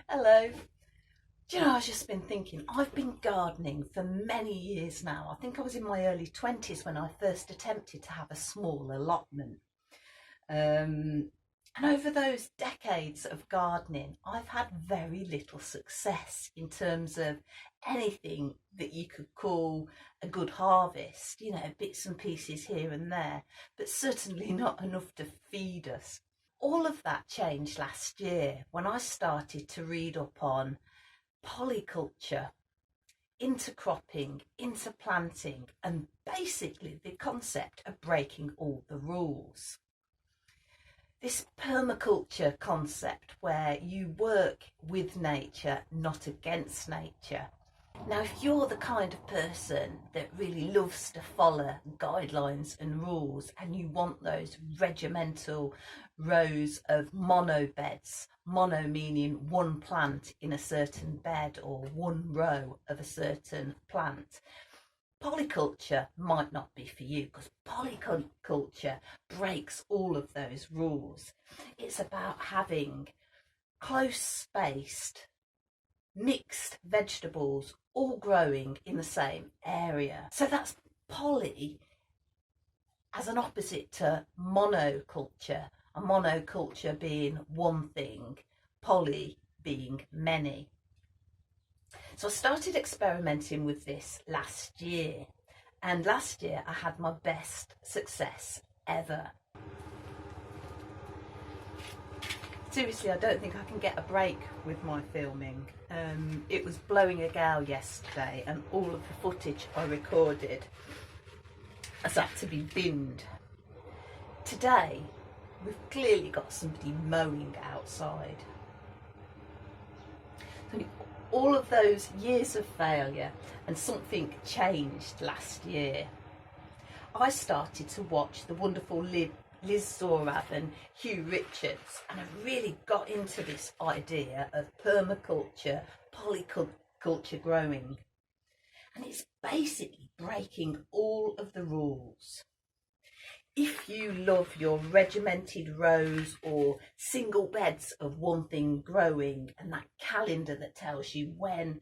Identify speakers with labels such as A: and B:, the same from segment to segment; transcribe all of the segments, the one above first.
A: Hello. Do you know, I've just been thinking, I've been gardening for many years now. I think I was in my early 20s when I first attempted to have a small allotment. And over those decades of gardening, I've had very little success in terms of anything that you could call a good harvest, bits and pieces here and there, but certainly not enough to feed us. All of that changed last year when I started to read up on polyculture, intercropping, interplanting, and basically the concept of breaking all the rules. This permaculture concept where you work with nature, not against nature. Now, if you're the kind of person that really loves to follow guidelines and rules and you want those regimental rows of mono beds, mono meaning one plant in a certain bed or one row of a certain plant, polyculture might not be for you, because polyculture breaks all of those rules. It's about having close spaced mixed vegetables all growing in the same area. So that's poly as an opposite to monoculture, a monoculture being one thing, poly being many. So I started experimenting with this last year, and last year I had my best success ever. Seriously, I don't think I can get a break with my filming. It was blowing a gale yesterday and all of the footage I recorded has had to be binned. Today, we've clearly got somebody mowing outside. So all of those years of failure, and something changed last year. I started to watch the wonderful Liz Zorab and Hugh Richards, and I really got into this idea of permaculture, polyculture growing. And it's basically breaking all of the rules. If you love your regimented rows or single beds of one thing growing and that calendar that tells you when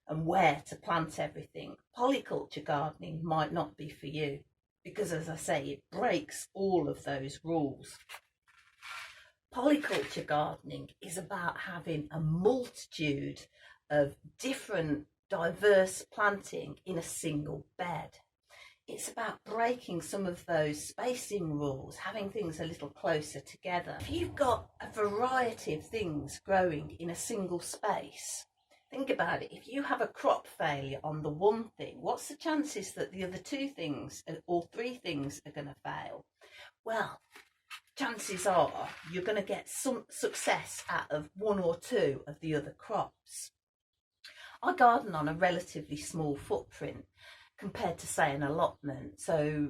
A: and where to plant everything, polyculture gardening might not be for you. Because, as I say, it breaks all of those rules. Polyculture gardening is about having a multitude of different diverse planting in a single bed. It's about breaking some of those spacing rules, having things a little closer together. If you've got a variety of things growing in a single space, think about it. If you have a crop failure on the one thing, what's the chances that the other two things or three things are going to fail? Well, chances are you're going to get some success out of one or two of the other crops. I garden on a relatively small footprint compared to, say, an allotment. So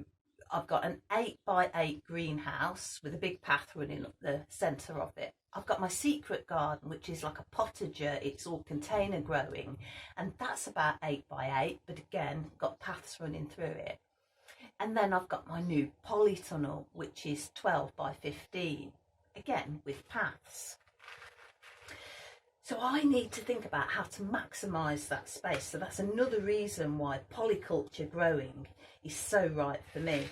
A: I've got an 8x8 greenhouse with a big path running up the centre of it. I've got my secret garden, which is like a potager. It's all container growing, and that's about 8x8, but again, got paths running through it. And then I've got my new polytunnel, which is 12x15, again with paths. So I need to think about how to maximise that space. So that's another reason why polyculture growing is so right for me.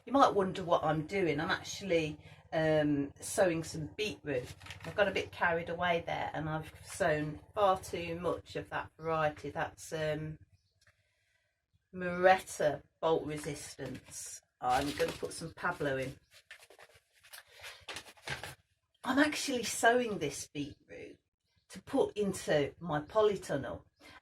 A: You might wonder what I'm doing. I'm actually sowing some beetroot. I've got a bit carried away there and I've sown far too much of that variety. That's Moretta bolt resistance. I'm going to put some Pablo in. I'm actually sowing this beetroot to put into my polytunnel,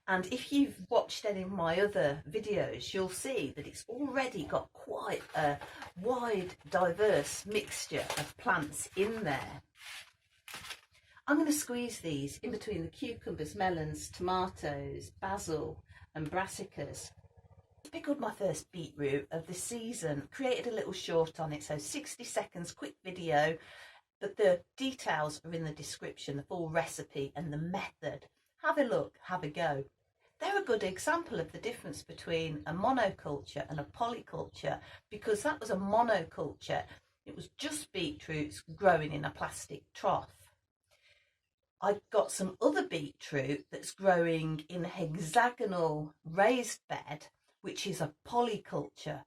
A: and if you've watched any of my other videos, you'll see that it's already got quite a wide, diverse mixture of plants in there. I'm going to squeeze these in between the cucumbers, melons, tomatoes, basil and brassicas. I pickled my first beetroot of the season, created a little short on it, so 60 seconds quick video, but the details are in the description, the full recipe and the method. Have a look, have a go. They're a good example of the difference between a monoculture and a polyculture, because that was a monoculture. It was just beetroots growing in a plastic trough. I've got some other beetroot that's growing in a hexagonal raised bed, which is a polyculture.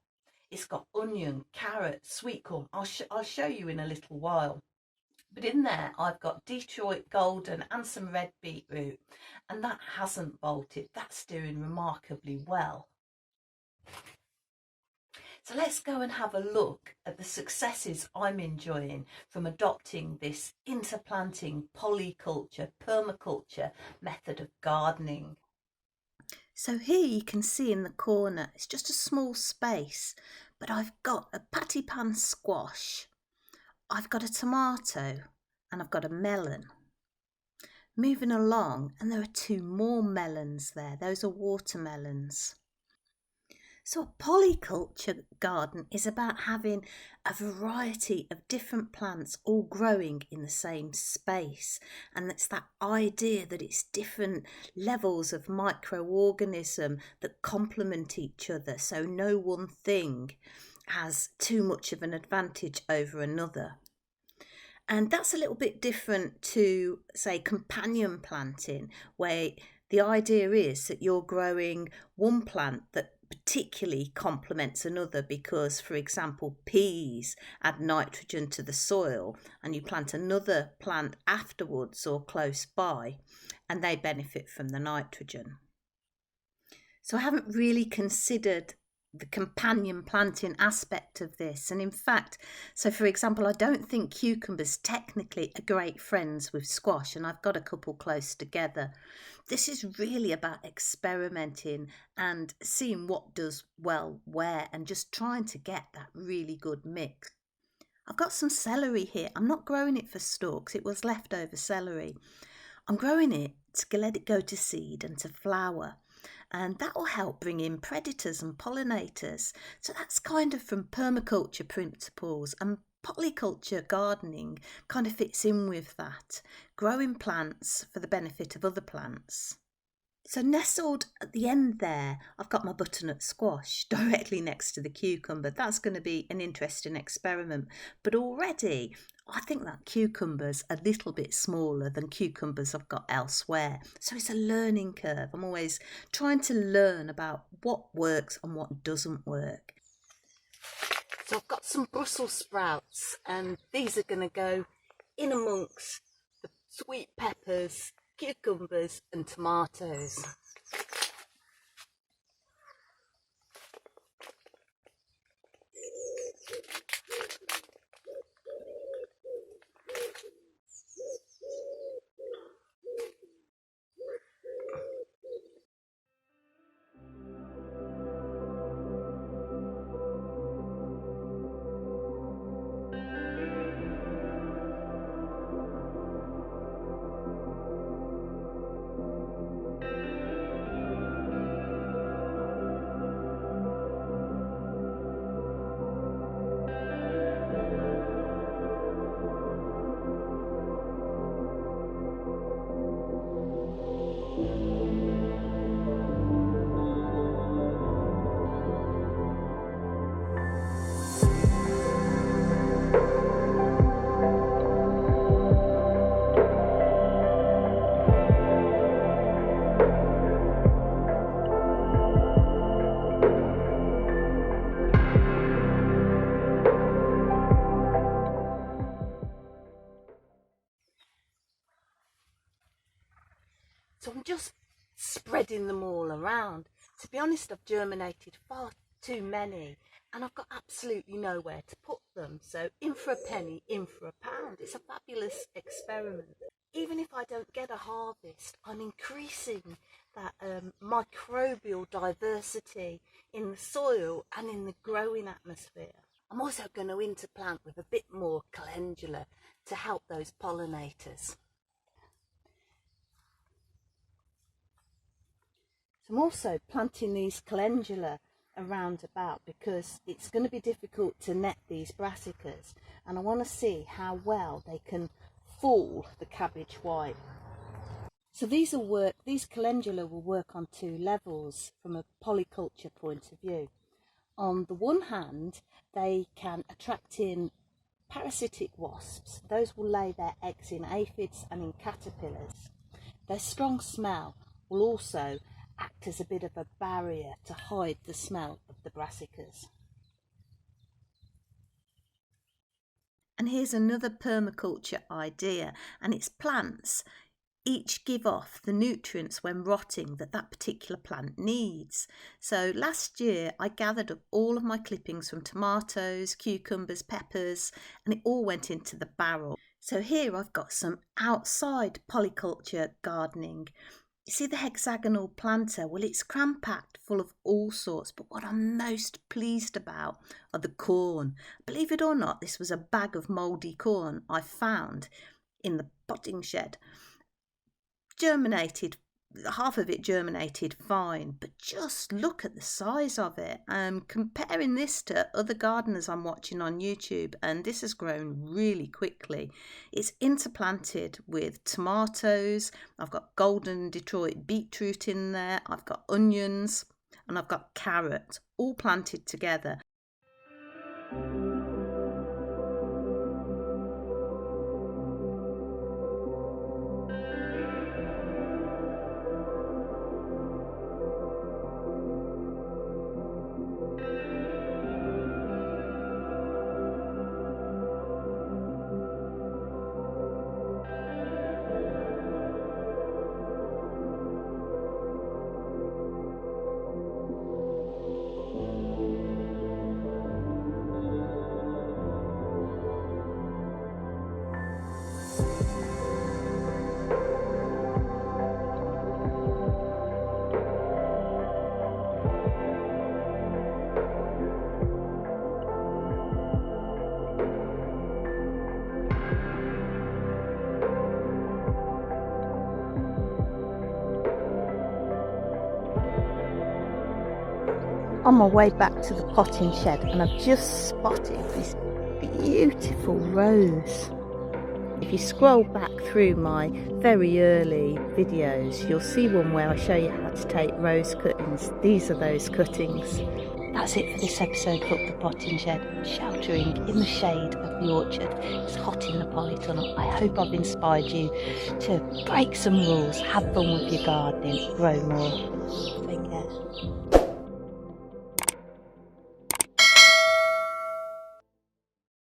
A: It's got onion, carrot, sweet corn. I'll show you in a little while. But in there, I've got Detroit golden and some red beetroot, and that hasn't bolted. That's doing remarkably well. So let's go and have a look at the successes I'm enjoying from adopting this interplanting polyculture, permaculture method of gardening. So here you can see in the corner, it's just a small space, but I've got a patty pan squash, I've got a tomato, and I've got a melon. Moving along, and there are 2 more melons there. Those are watermelons. So a polyculture garden is about having a variety of different plants all growing in the same space. And it's that idea that it's different levels of microorganism that complement each other. So no one thing has too much of an advantage over another. And that's a little bit different to, say, companion planting, where the idea is that you're growing one plant that particularly complements another because, for example, peas add nitrogen to the soil and you plant another plant afterwards or close by and they benefit from the nitrogen. So I haven't really considered the companion planting aspect of this, and in fact, so for example, I don't think cucumbers technically are great friends with squash, and I've got a couple close together. This is really about experimenting and seeing what does well where and just trying to get that really good mix. I've got some celery here. I'm not growing it for stalks, it was leftover celery. I'm growing it to let it go to seed and to flower, and that will help bring in predators and pollinators. So that's kind of from permaculture principles, and polyculture gardening kind of fits in with that, growing plants for the benefit of other plants. So nestled at the end there, I've got my butternut squash directly next to the cucumber. That's going to be an interesting experiment. But already, I think that cucumber's a little bit smaller than cucumbers I've got elsewhere. So it's a learning curve. I'm always trying to learn about what works and what doesn't work. So I've got some Brussels sprouts, and these are going to go in amongst the sweet peppers, cucumbers and tomatoes. So I'm just spreading them all around. To be honest, I've germinated far too many and I've got absolutely nowhere to put them. So in for a penny, in for a pound. It's a fabulous experiment. Even if I don't get a harvest, I'm increasing that microbial diversity in the soil and in the growing atmosphere. I'm also going to interplant with a bit more calendula to help those pollinators. I'm also planting these calendula around about because it's going to be difficult to net these brassicas, and I want to see how well they can fool the cabbage white. So these calendula will work on 2 levels from a polyculture point of view. On the one hand, they can attract in parasitic wasps, those will lay their eggs in aphids and in caterpillars. Their strong smell will also act as a bit of a barrier to hide the smell of the brassicas. And here's another permaculture idea, and it's plants each give off the nutrients when rotting that particular plant needs. So last year I gathered up all of my clippings from tomatoes, cucumbers, peppers, and it all went into the barrel. So here I've got some outside polyculture gardening. You see the hexagonal planter? Well, it's cram-packed full of all sorts, but what I'm most pleased about are the corn. Believe it or not, this was a bag of mouldy corn I found in the potting shed. Germinated, half of it germinated fine, but just look at the size of it. Comparing this to other gardeners I'm watching on YouTube, and this has grown really quickly. It's interplanted with tomatoes. I've got golden Detroit beetroot in there. I've got onions and I've got carrot, all planted together. On my way back to the potting shed, and I've just spotted this beautiful rose. If you scroll back through my very early videos, you'll see one where I show you how to take rose cuttings. These are those cuttings. That's it for this episode of the Potting Shed, sheltering in the shade of the orchard. It's hot in the polytunnel. I hope I've inspired you to break some rules, have fun with your gardening, grow more. Take care.